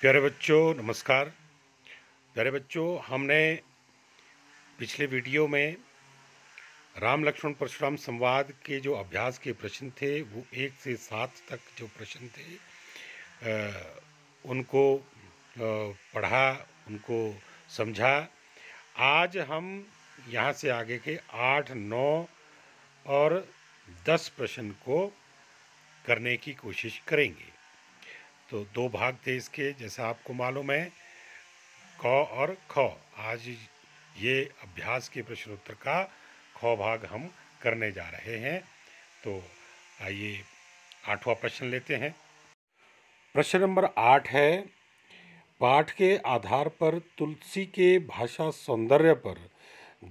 प्यारे बच्चों नमस्कार। प्यारे बच्चों, हमने पिछले वीडियो में राम लक्ष्मण परशुराम संवाद के जो अभ्यास के प्रश्न थे वो 1 से 7 तक जो प्रश्न थे उनको पढ़ा, उनको समझा। आज हम यहाँ से आगे के 8, 9 और 10 प्रश्न को करने की कोशिश करेंगे। तो 2 भाग थे इसके, जैसा आपको मालूम है, क और ख। आज ये अभ्यास के प्रश्नोत्तर का ख भाग हम करने जा रहे हैं। तो आइए 8वां प्रश्न लेते हैं। प्रश्न नंबर 8 है, पाठ के आधार पर तुलसी के भाषा सौंदर्य पर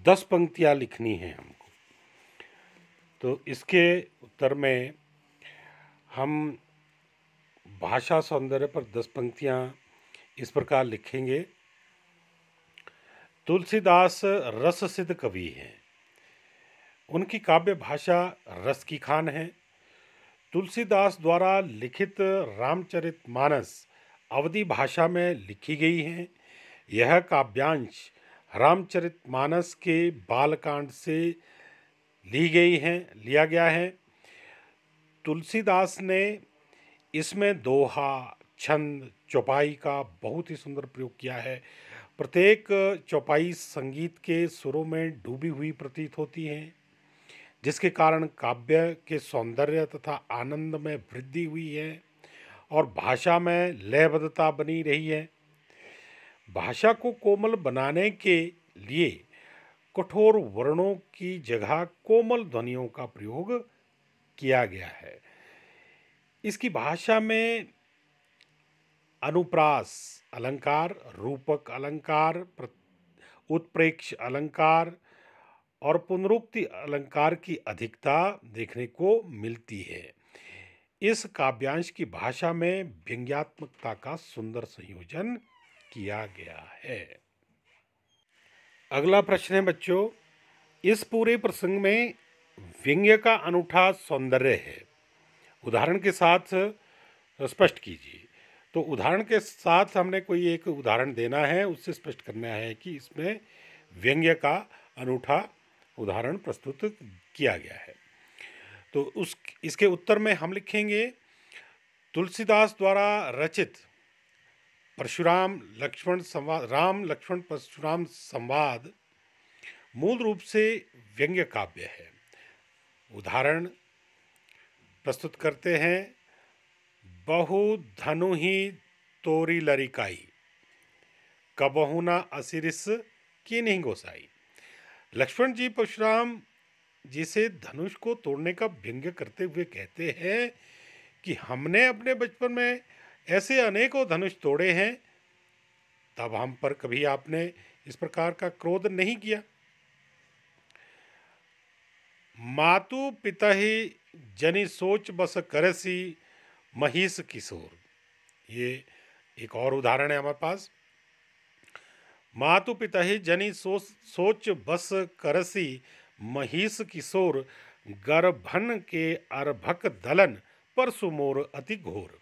10 पंक्तियां लिखनी हैं हमको। तो इसके उत्तर में हम भाषा सौंदर्य पर 10 पंक्तियां इस प्रकार लिखेंगे। तुलसीदास रस सिद्ध कवि हैं, उनकी काव्य भाषा रस की खान है। तुलसीदास द्वारा लिखित रामचरितमानस अवधी भाषा में लिखी गई है। यह काव्यांश रामचरितमानस के बालकांड से लिया गया है। तुलसीदास ने इसमें दोहा, छंद, चौपाई का बहुत ही सुंदर प्रयोग किया है। प्रत्येक चौपाई संगीत के सुरों में डूबी हुई प्रतीत होती है, जिसके कारण काव्य के सौंदर्य तथा आनंद में वृद्धि हुई है और भाषा में लयबद्धता बनी रही है। भाषा को कोमल बनाने के लिए कठोर वर्णों की जगह कोमल ध्वनियों का प्रयोग किया गया है। इसकी भाषा में अनुप्रास अलंकार, रूपक अलंकार, उत्प्रेक्ष अलंकार और पुनरुक्ति अलंकार की अधिकता देखने को मिलती है। इस काव्यांश की भाषा में व्यंग्यात्मकता का सुंदर संयोजन किया गया है। अगला प्रश्न है बच्चों, इस पूरे प्रसंग में व्यंग्य का अनूठा सौंदर्य है, उदाहरण के साथ स्पष्ट कीजिए। तो उदाहरण के साथ हमने कोई एक उदाहरण देना है, उससे स्पष्ट करना है कि इसमें व्यंग्य का अनूठा उदाहरण प्रस्तुत किया गया है। तो इसके उत्तर में हम लिखेंगे, तुलसीदास द्वारा रचित परशुराम लक्ष्मण संवाद, राम लक्ष्मण परशुराम संवाद मूल रूप से व्यंग्य काव्य है। उदाहरण प्रस्तुत करते हैं। बहु धनु ही तोरी लरिकाई, कबहु न असिरिस कीन्ही गोसाई। लक्ष्मण जी परशुराम जी से धनुष को तोड़ने का व्यंग्य करते हुए कहते हैं कि हमने अपने बचपन में ऐसे अनेकों धनुष तोड़े हैं, तब हम पर कभी आपने इस प्रकार का क्रोध नहीं किया। मातु पितहि जनि सोच बस करसी महिष किशोर। ये एक और उदाहरण है हमारे पास। मातु पितहि जनि सोच बस करसी महिष किशोर, गर्भन के अर्भक दलन परसु मोर अति घोर।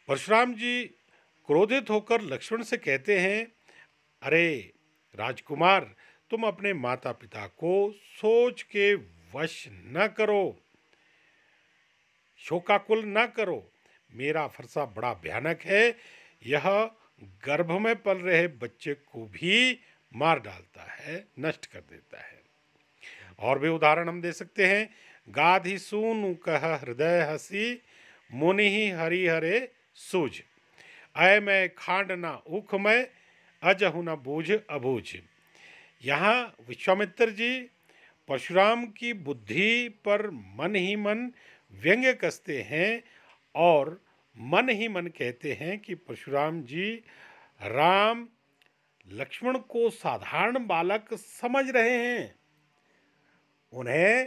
परशुराम जी क्रोधित होकर लक्ष्मण से कहते हैं, अरे राजकुमार, तुम अपने माता पिता को सोच के वश न करो, शोकाकुल न करो। मेरा फरसा बड़ा भयानक है, यह गर्भ में पल रहे बच्चे को भी मार डालता है, नष्ट कर देता है। और भी उदाहरण हम दे सकते हैं। गाधि सूनु कह हृदय हसी, मुनि हरि हरे सूझ। अय मैं खांड न उख में, अजहु न बूझ अबूझ। यहाँ विश्वामित्र जी परशुराम की बुद्धि पर मन ही मन व्यंग्य कसते हैं और मन ही मन कहते हैं कि परशुराम जी राम लक्ष्मण को साधारण बालक समझ रहे हैं। उन्हें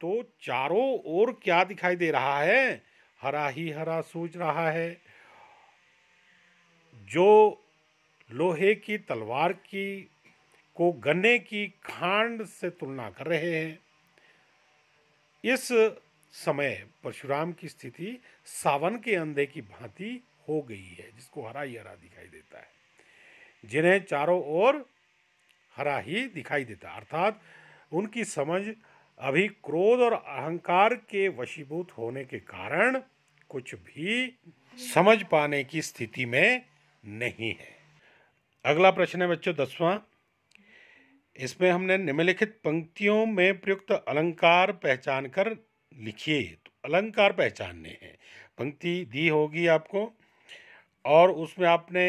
तो चारों ओर क्या दिखाई दे रहा है, हरा ही हरा सूझ रहा है। जो लोहे की तलवार की को गन्ने की खांड से तुलना कर रहे हैं। इस समय परशुराम की स्थिति सावन के अंधे की भांति हो गई है, जिसको हरा ही हरा दिखाई देता है, जिन्हें चारों ओर हरा ही दिखाई देता है। अर्थात उनकी समझ अभी क्रोध और अहंकार के वशीभूत होने के कारण कुछ भी समझ पाने की स्थिति में नहीं है। अगला प्रश्न है बच्चों 10वां। इसमें हमने निम्नलिखित पंक्तियों में प्रयुक्त अलंकार पहचान कर लिखिए। तो अलंकार पहचानने हैं, पंक्ति दी होगी आपको और उसमें आपने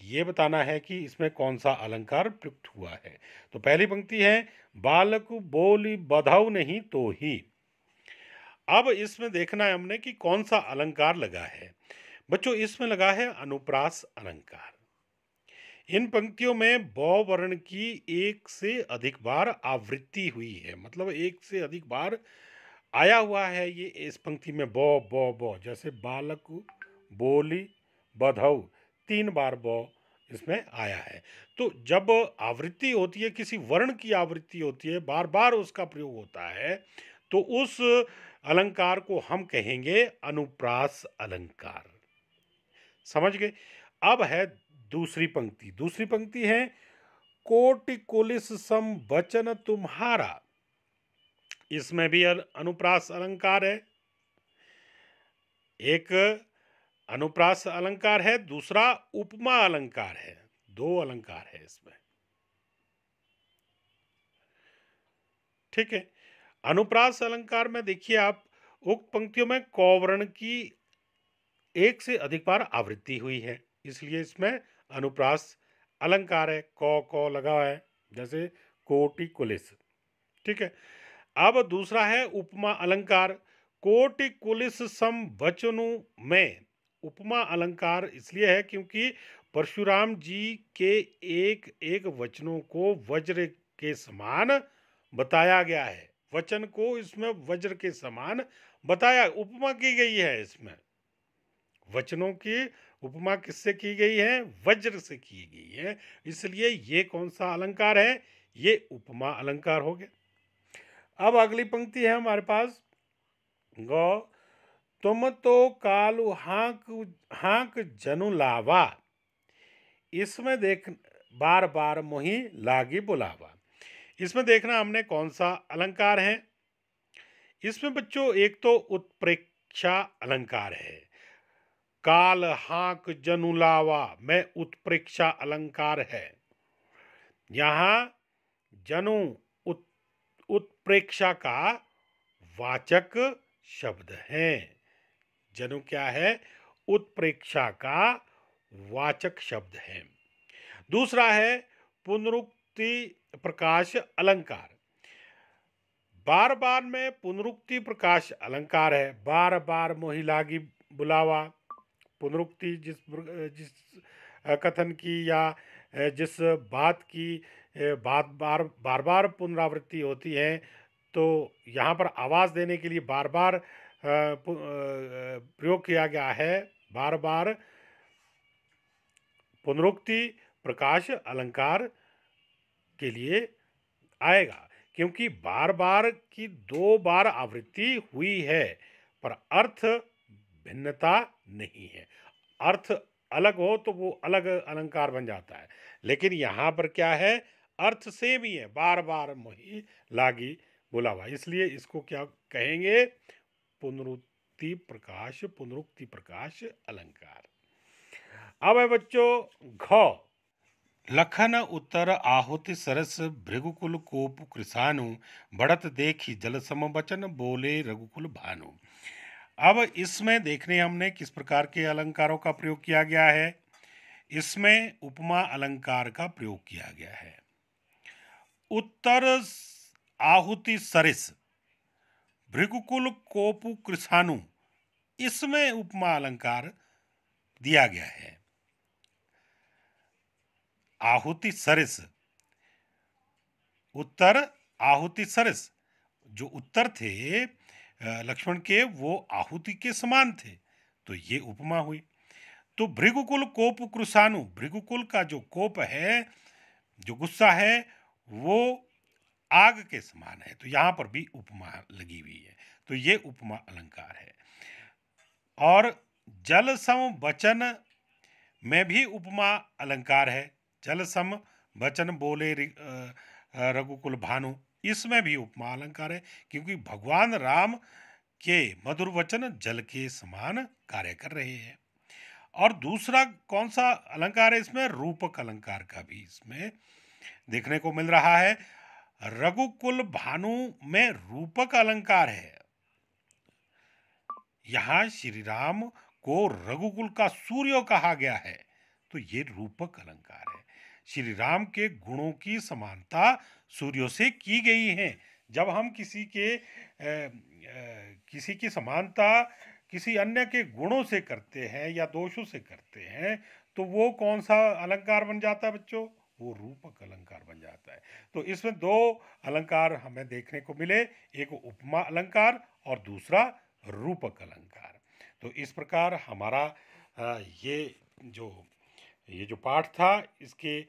ये बताना है कि इसमें कौन सा अलंकार प्रयुक्त हुआ है। तो पहली पंक्ति है बालक बोली बधाऊ नहीं तो ही। अब इसमें देखना है हमने कि कौन सा अलंकार लगा है। बच्चों इसमें लगा है अनुप्रास अलंकार। इन पंक्तियों में बौ वर्ण की एक से अधिक बार आवृत्ति हुई है, मतलब एक से अधिक बार आया हुआ है ये इस पंक्ति में बौ बौ बौ, जैसे बालक बोली बधऊ 3 बार बौ इसमें आया है। तो जब आवृत्ति होती है, किसी वर्ण की आवृत्ति होती है, बार बार उसका प्रयोग होता है, तो उस अलंकार को हम कहेंगे अनुप्रास अलंकार। समझ गए। अब है दूसरी पंक्ति। दूसरी पंक्ति है कोटि कुलिस सम वचन तुम्हारा। इसमें भी अनुप्रास अलंकार है। एक अनुप्रास अलंकार है, दूसरा उपमा अलंकार है। 2 अलंकार है इसमें। ठीक है। अनुप्रास अलंकार में देखिए आप, उक्त पंक्तियों में कौवर्ण की एक से अधिक बार आवृत्ति हुई है, इसलिए इसमें अनुप्रास अलंकार है। कौ लगा है, जैसे कोटि कुलिस। ठीक है। अब दूसरा है उपमा अलंकार। कोटि कुलिस सम वचनु में उपमा अलंकार इसलिए है क्योंकि परशुराम जी के एक एक वचनों को वज्र के समान बताया गया है। वचन को इसमें वज्र के समान बताया, उपमा की गई है। इसमें वचनों की उपमा किससे की गई है? वज्र से की गई है, इसलिए ये कौन सा अलंकार है? ये उपमा अलंकार हो गया। अब अगली पंक्ति है हमारे पास, गौ तुम तो कालू हाक हाक जनु लावा। इसमें देख बार बार मोही लागी बुलावा। इसमें देखना हमने कौन सा अलंकार है। इसमें बच्चों एक तो उत्प्रेक्षा अलंकार है। काल हाक जनुलावा में उत्प्रेक्षा अलंकार है। यहां जनु उत्प्रेक्षा का वाचक शब्द है। जनु क्या है? उत्प्रेक्षा का वाचक शब्द है। दूसरा है पुनरुक्ति प्रकाश अलंकार। बार बार में पुनरुक्ति प्रकाश अलंकार है। बार बार मोहि लागी बुलावा, पुनरुक्ति जिस कथन की या जिस बात की बात बार बार पुनरावृत्ति होती है, तो यहाँ पर आवाज़ देने के लिए बार बार प्रयोग किया गया है। बार बार पुनरुक्ति प्रकाश अलंकार के लिए आएगा, क्योंकि बार बार की 2 बार आवृत्ति हुई है, पर अर्थ भिन्नता नहीं है। अर्थ अलग हो तो वो अलग अलंकार बन जाता है, लेकिन यहाँ पर क्या है? अर्थ सेम ही है। बार बार मोहि लागी बुलावा, इसलिए इसको क्या कहेंगे? पुनरुक्ति प्रकाश अलंकार। अब है बच्चों घ लखन उत्तर आहुति सरस भृगुकुल कोप कृसानु बढ़त देखी जल सम बचन बोले रघुकुल भानु। अब इसमें देखने हमने किस प्रकार के अलंकारों का प्रयोग किया गया है। इसमें उपमा अलंकार का प्रयोग किया गया है। उत्तर आहुति सरिस भृगुकुल कोपु कृसानु, इसमें उपमा अलंकार दिया गया है। आहुति सरिस, उत्तर आहुति सरिस, जो उत्तर थे लक्ष्मण के, वो आहुति के समान थे, तो ये उपमा हुई। तो भृगुकुल कोप कृसानु, भृगुकुल का जो कोप है, जो गुस्सा है, वो आग के समान है, तो यहाँ पर भी उपमा लगी हुई है। तो ये उपमा अलंकार है। और जल सम वचन में भी उपमा अलंकार है। जल सम वचन बोले रघुकुल भानु, इसमें भी उपमा अलंकार है, क्योंकि भगवान राम के मधुर वचन जल के समान कार्य कर रहे हैं। और दूसरा कौन सा अलंकार है इसमें? रूपक अलंकार का भी इसमें देखने को मिल रहा है। रघुकुल भानु में रूपक अलंकार है। यहाँ श्री राम को रघुकुल का सूर्य कहा गया है, तो ये रूपक अलंकार है। श्री राम के गुणों की समानता सूर्यों से की गई है। जब हम किसी की समानता किसी अन्य के गुणों से करते हैं या दोषों से करते हैं, तो वो कौन सा अलंकार बन जाता है बच्चों? वो रूपक अलंकार बन जाता है। तो इसमें दो अलंकार हमें देखने को मिले, एक उपमा अलंकार और दूसरा रूपक अलंकार। तो इस प्रकार हमारा ये जो पाठ था, इसके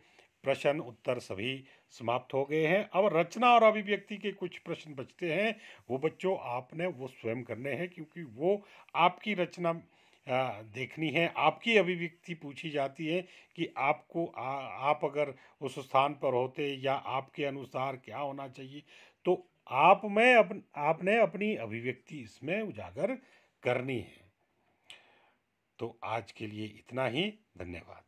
प्रश्न उत्तर सभी समाप्त हो गए हैं। अब रचना और अभिव्यक्ति के कुछ प्रश्न बचते हैं, वो बच्चों आपने वो स्वयं करने हैं, क्योंकि वो आपकी रचना देखनी है, आपकी अभिव्यक्ति पूछी जाती है कि आप अगर उस स्थान पर होते या आपके अनुसार क्या होना चाहिए, तो आपने अपनी अभिव्यक्ति इसमें उजागर करनी है। तो आज के लिए इतना ही। धन्यवाद।